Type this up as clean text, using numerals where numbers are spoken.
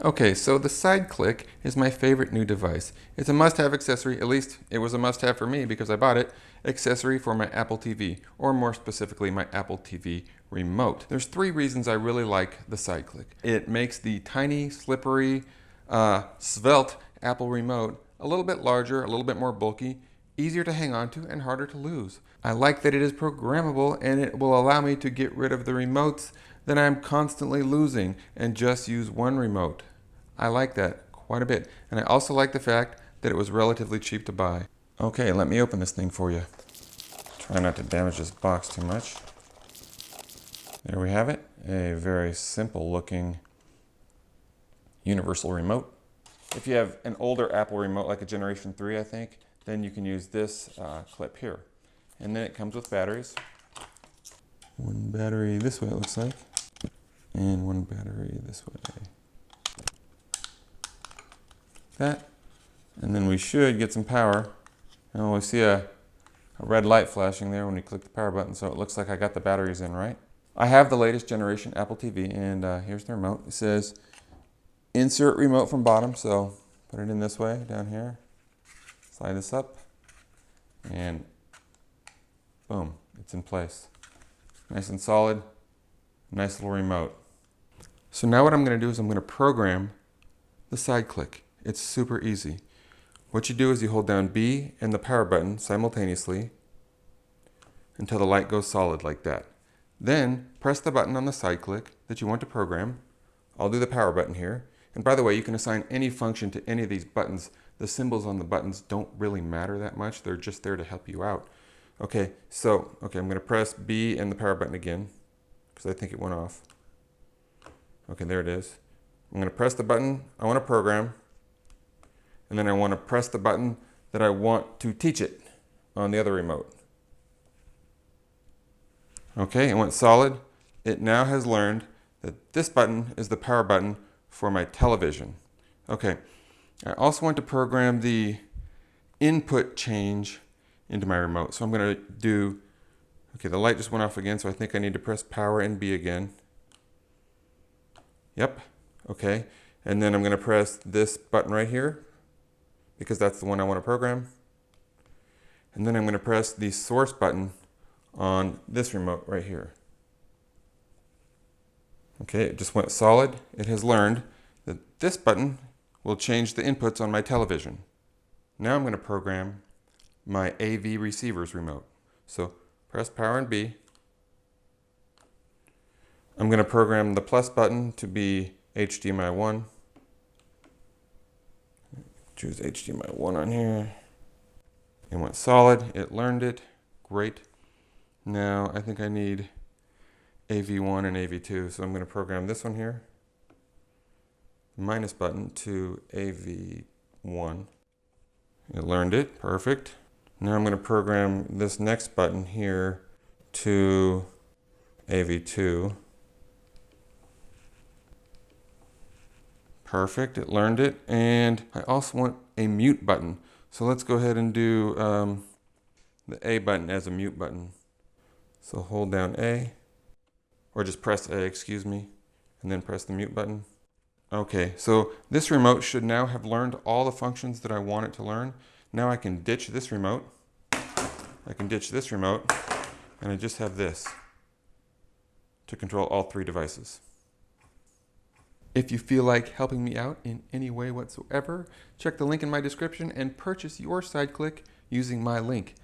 Okay, so the Sideclick is my favorite new device. It's a must-have accessory, at least it was a must-have for me because I bought it, accessory for my Apple TV, or more specifically my Apple TV remote. There's 3 reasons I really like the Sideclick. It makes the tiny, slippery, svelte Apple remote a little bit larger, a little bit more bulky, easier to hang on to, and harder to lose. I like that it is programmable and it will allow me to get rid of the remotes that I'm constantly losing and just use one remote. I like that quite a bit. And I also like the fact that it was relatively cheap to buy. Okay, let me open this thing for you. Try not to damage this box too much. There we have it. A very simple looking universal remote. If you have an older Apple remote, like a Generation 3, I think, then you can use this clip here. And then it comes with batteries. One battery this way, it looks like. And one battery this way. That. And then we should get some power. And we see a red light flashing there when we click the power button, so it looks like I got the batteries in right. I have the latest generation Apple TV, and here's the remote. It says insert remote from bottom, so put it in this way down here. Slide this up, and boom, it's in place. Nice and solid, nice little remote. So now what I'm going to do is I'm going to program the Sideclick. It's super easy. What you do is you hold down B and the power button simultaneously until the light goes solid like that. Then press the button on the Sideclick that you want to program. I'll do the power button here. And by the way, you can assign any function to any of these buttons. The symbols on the buttons don't really matter that much. They're just there to help you out. Okay, I'm going to press B and the power button again because I think it went off. Okay, there it is. I'm going to press the button I want to program, and then I want to press the button that I want to teach it on the other remote. Okay, it went solid. It now has learned that this button is the power button for my television. Okay, I also want to program the input change into my remote. So I'm going to do, okay, the light just went off again, so I think I need to press power and B again. Yep, okay. And then I'm going to press this button right here because that's the one I want to program. And then I'm going to press the source button on this remote right here. Okay, it just went solid. It has learned that this button will change the inputs on my television. Now I'm going to program my AV receivers remote. So press power and B. I'm going to program the plus button to be HDMI 1. Choose HDMI 1 on here. It went solid. It learned it. Great. Now I think I need AV1 and AV2, so I'm going to program this one here. Minus button to AV1. It learned it. Perfect. Now I'm going to program this next button here to AV2. Perfect, it learned it. And I also want a mute button. So let's go ahead and do the A button as a mute button. So hold down A, or just press A, excuse me, and then press the mute button. Okay, so this remote should now have learned all the functions that I want it to learn. Now I can ditch this remote. I can ditch this remote, and I just have this to control all 3 devices. If you feel like helping me out in any way whatsoever, check the link in my description and purchase your Sideclick using my link.